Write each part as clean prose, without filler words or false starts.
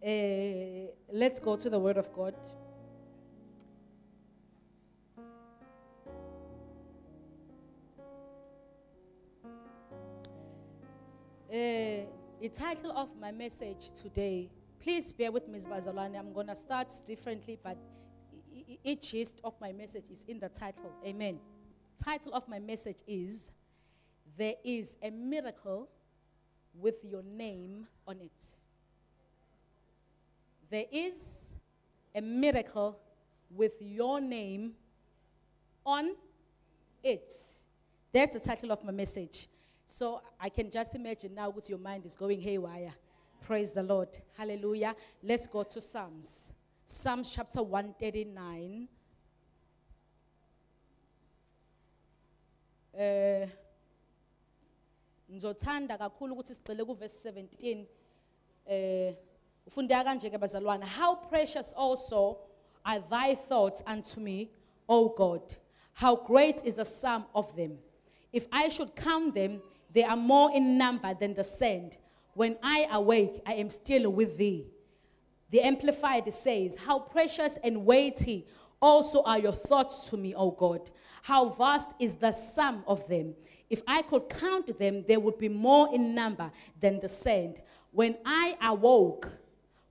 Let's go to the Word of God. The title of my message today, please bear with Ms. Bazalwane. I'm going to start differently, but each gist of my message is in the title. Amen. Title of my message is, There is a Miracle with Your Name on It. There is a miracle with your name on it. That's the title of my message. So I can just imagine now what your mind is going haywire. Praise the Lord. Hallelujah. Let's go to Psalms. Psalms chapter 139. Ngizothanda kakhulu ukuthi sigcile ku verse 17. Ufundeka kanje ke bazalwane, how precious also are thy thoughts unto me, O God. How great is the sum of them. If I should count them, they are more in number than the sand. When I awake, I am still with thee. The Amplified says, how precious and weighty also are your thoughts to me, O God. How vast is the sum of them. If I could count them, they would be more in number than the sand. When I awoke,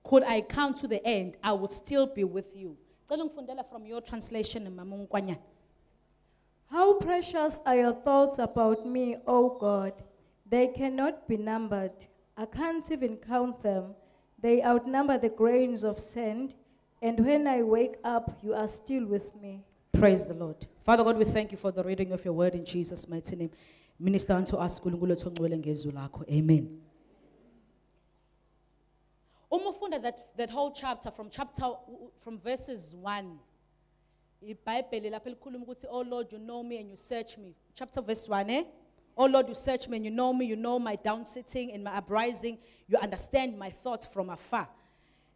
could I count to the end, I would still be with you. From your translation, Mama Nkwanya. How precious are your thoughts about me, O God. They cannot be numbered. I can't even count them. They outnumber the grains of sand. And when I wake up, you are still with me. Praise the Lord. Father God, we thank you for the reading of your word in Jesus' mighty name. Minister unto us, amen. Umufunda that whole chapter from verses 1. Oh Lord, you know me and you search me. Chapter verse 1, Oh Lord, you search me and you know my down sitting and my uprising. You understand my thoughts from afar.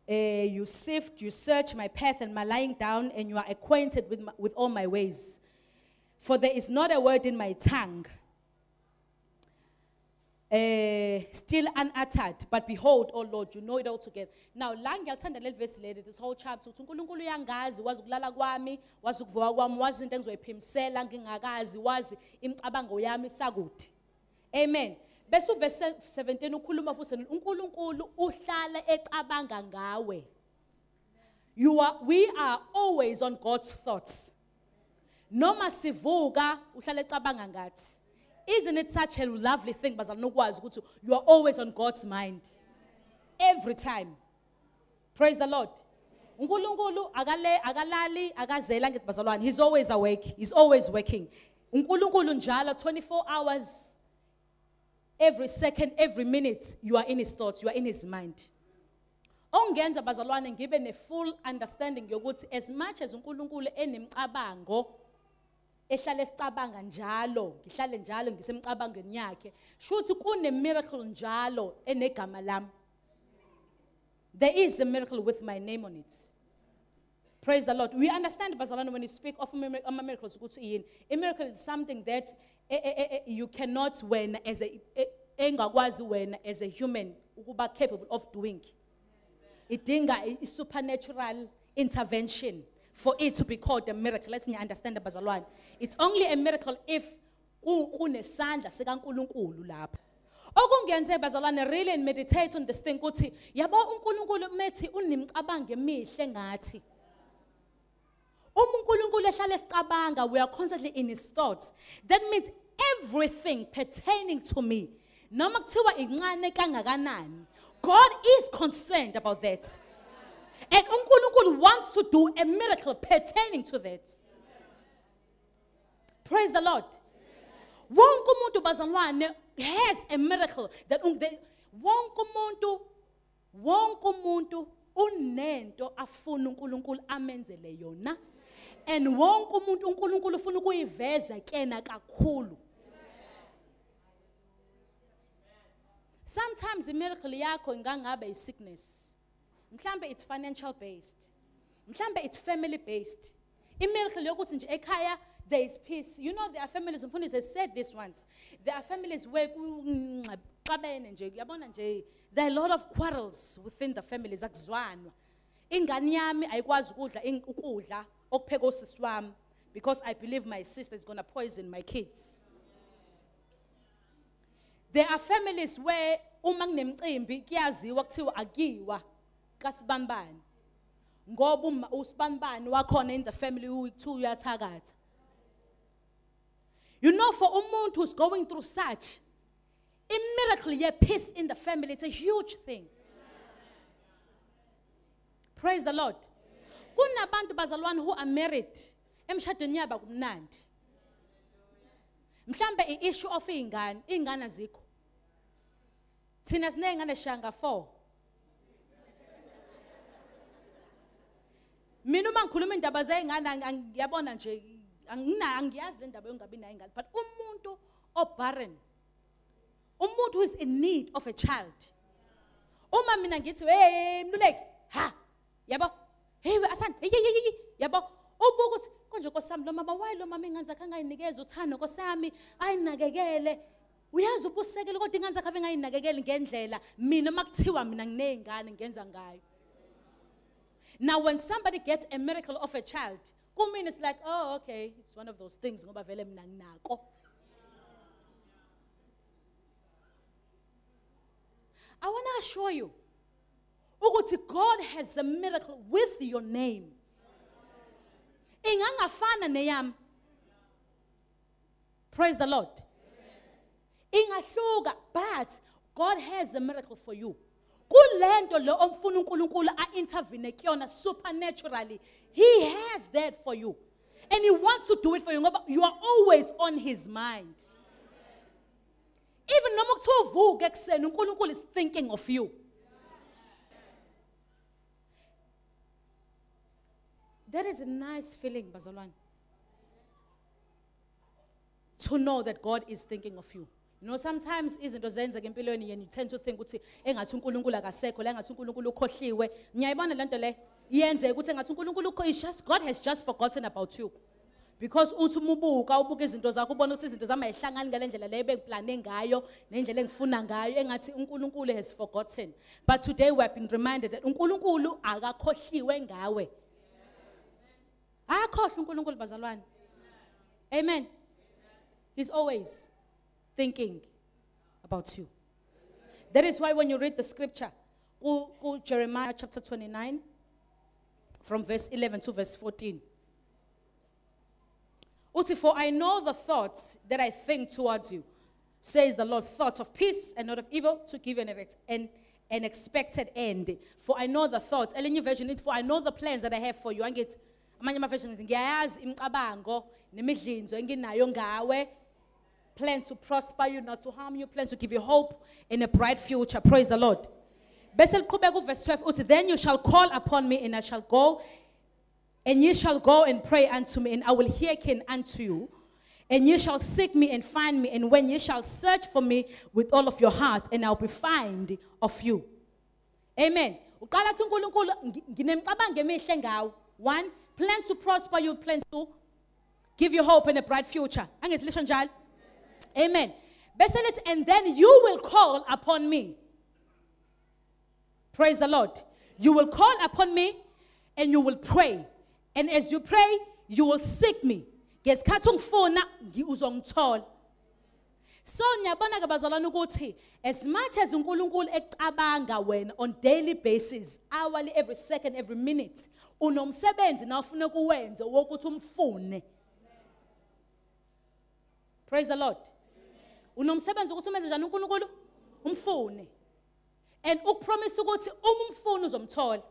You sift, you search my path and my lying down, and you are acquainted with all my ways. For there is not a word in my tongue, still unuttered, but behold, oh Lord, you know it all together. Now, this whole chapter, uNkulunkulu uyangazi, wazi ukulala kwami, wazi ukuvuka kwami, wazi into engizoyiphimisela ngingakazi, wazi imicabango yami sakude. Amen. Bese uverse 17 ukhuluma futhi uNkulunkulu uhlala ecabanga ngawe. We are always on God's thoughts. Noma sivuka uhlala ecabanga ngathi. Isn't it such a lovely thing, bazalwane, you are always on God's mind. Every time. Praise the Lord. uNkulunkulu akalali akazela ngithi bazalwane, he's always awake, he's always working. uNkulunkulu njalo 24 hours, every second, every minute, you are in his thoughts, you are in his mind. Ongenza bazalwane ngibe ne full understanding yokuthi as much as uNkulunkulu enemicabango ehlale sicabanga njalo, ngihlale njalo ngisemcabangeni yakhe, shuthi kune miracle njalo enegama lami. There is a miracle with my name on it. Praise the Lord. We understand, bazalwane, when you speak of miracles, a miracle is something that you cannot, when as a human, ukuba capable of doing. It dinga is supernatural intervention for it to be called a miracle. Let's understand the bazalwane. It's only a miracle if kunesandla sikaNkulunkulu lapha. Okungenze bazalwane really and meditate on this thing ukuthi yabo uNkulunkulu methi unimicabango emihle ngathi. uNkulunkulu ehlala esicabanga, we are constantly in his thoughts. That means everything pertaining to me, noma kuthiwa incane kangakanani, God is concerned about that. And uNkulunkulu wants to do a miracle pertaining to that. Praise the Lord. Wonke umuntu bazalwane has a miracle that wonke umuntu unento afuna uNkulunkulu amenzele yona. And wonke umuntu uNkulunkulu ufuna ukuyiveza kena kakhulu. Sometimes the miracle yakho ingangabe is sickness. Mhlambe it's financial based. Mhlambe it's family based. Miracle yokuthi nje ekhaya there is peace. You know, there are families, Mfundisi has said this once. There are families where There are a lot of quarrels within the families. Akuzwanwa. Ingane yami ayikwazi ukudla ukudla okupheka osisi wami because I believe my sister is going to poison my kids. There are families where uma kunemicimbi kuyaziwa kuthiwa akiwa kasibanibani. Ngoba usibanibani wakhona in the family u2 uyathakatha. You know, for umuntu who's going through such a miracle, yeah, peace in the family, it's a huge thing. Praise the Lord. Kunabantu bazalwane who are married. Emshadweni yabo kumnandi. Mhlambe i-issue of ingane azikho. Thina sinengane shanga 4. Mina uma ngikhuluma indaba zeyingane ngiyabona nje angiyazi le ndaba yongabi nayo ingane, but umuntu obarren, umuntu who is in need of a child. Uma mina ngithi hey Mluleki, ha yabo, hey Asani, hey yabo, ubuka uthi konje nkosami lo mama why lo mama ingane zakhe angayinikeza uthando nkosami ayinakekele. Uyazi ubusekele kodwa ingane zakhe ave ngayinakekeli ngendlela mina makuthiwa mina nginezingane ngenza ngayo. Now when somebody gets a miracle of a child, kumin it's like, oh okay, it's one of those things ngoba vele mina nginako. I want to assure you, ukuthi God has a miracle with your name. Ingangafana neyam. Praise the Lord. Ingahluka, but God has a miracle for you. Kulento lo omfuna uNkulunkulu a-intervene kuyona supernaturally. He has that for you. And he wants to do it for you ngoba you are always on his mind. Even noma kuthiwa uvuka ekuseni uNkulunkulu is thinking of you. That is a nice feeling, bazalwane. To know that God is thinking of you. You know, sometimes izinto zenzeka empilweni and you tend to think ukuthi engathi uNkulunkulu akasekho la engathi uNkulunkulu ukhohliwe. Ngiyayibona lento le iyenzeka ukuthi engathi uNkulunkulu is just God has just forgotten about you. Because uthi umubuka ubuka izinto zakho ubona ukuthi izinto zami ayihlangani ngalendlela le bengiplane ngayo nendlela engifuna ngayo engathi uNkulunkulu has forgotten. But today we have been reminded that uNkulunkulu akakhohliwe ngawe. Akakhohlwa uNkulunkulu bazalwane. Amen. He's always thinking about you. That is why when you read the scripture, Jeremiah chapter 29, from verse 11 to verse 14. Uti, for I know the thoughts that I think towards you, says the Lord, thoughts of peace and not of evil, to give you an expected end. For I know the thoughts. Elinye version it, for I know the plans that I have for you. And get amanye version ngiyayazi imicabango nemidlinzo enginayo ngawe. Plans to prosper you, not to harm you. Plans to give you hope in a bright future. Praise the Lord. Verse 12. Then you shall call upon me, and I shall go. And ye shall go and pray unto me, and I will hearken unto you. And ye shall seek me and find me. And when ye shall search for me with all of your heart, and I'll be found of you. Amen. One, plans to prosper you, plans to give you hope in a bright future. Amen. And then you will call upon me. Praise the Lord. You will call upon me and you will pray. And as you pray, you will seek me. So nyabona kabazalwane ukuthi as much as uNkulunkulu ecabanga wena on daily basis, hourly, every second, every minute, unomsebenzi na ufuna kuwenza wokuthi umfune. Praise the Lord. Unomsebenzi ukuthi umenze njani uNkulunkulu? Umfune. And ukupromise ukuthi umfune uzomthola.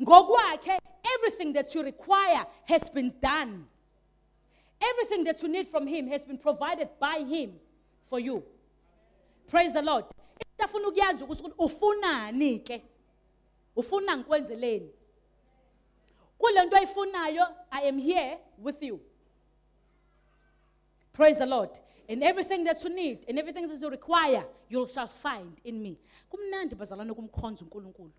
Ngokwakhe, everything that you require has been done. Everything that you need from him has been provided by him for you. Praise the Lord. Itafuna ukuyazi ukuthi ufunani ke? Ufuna ngikwenzeleni? Kulento ayifunayo, I am here with you. Praise the Lord. And everything that you need and everything that you require, you shall find in me. Kumnandi bazalwane kumkhonza uNkulunkulu.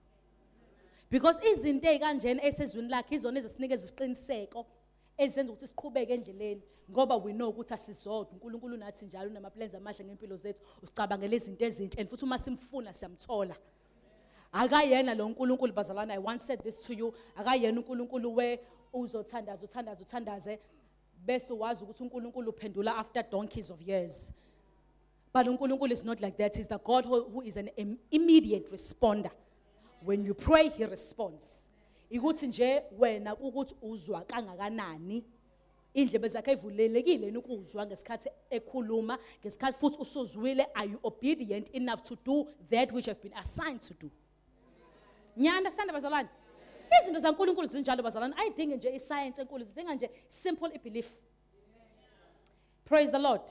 Because izinto ezikanjena esezweni lakhe izona ezisinikeza isiqiniseko ezenza ukuthi siqhubeke endleleni ngoba we know ukuthi asizodwa uNkulunkulu nathi njalo unama-plans amahle ngempilo zethu usicabangela izinto ezinhle and futhi uma simfuna siyamthola akayena lo uNkulunkulu bazalwane. I once said this to you, akayena uNkulunkulu we uthandaze bese wazi ukuthi uNkulunkulu uphendula after donkeys of years. But uNkulunkulu is not like that. He's the God who is an immediate responder. When you pray, he responds. Ikuthi nje wena ukuthi uzwa kangakanani indlebe zakhe evulelekile ukuzwa ngesikhathi ekhuluma ngesikhathi futhi usuzwile, are you obedient enough to do that which have been assigned to do? Nya understand bazalwane? Izinto zaNkulunkulu zinjalo bazalwane, ayidingi nje iscience enkulu, zidinga nje simple belief. Praise the Lord.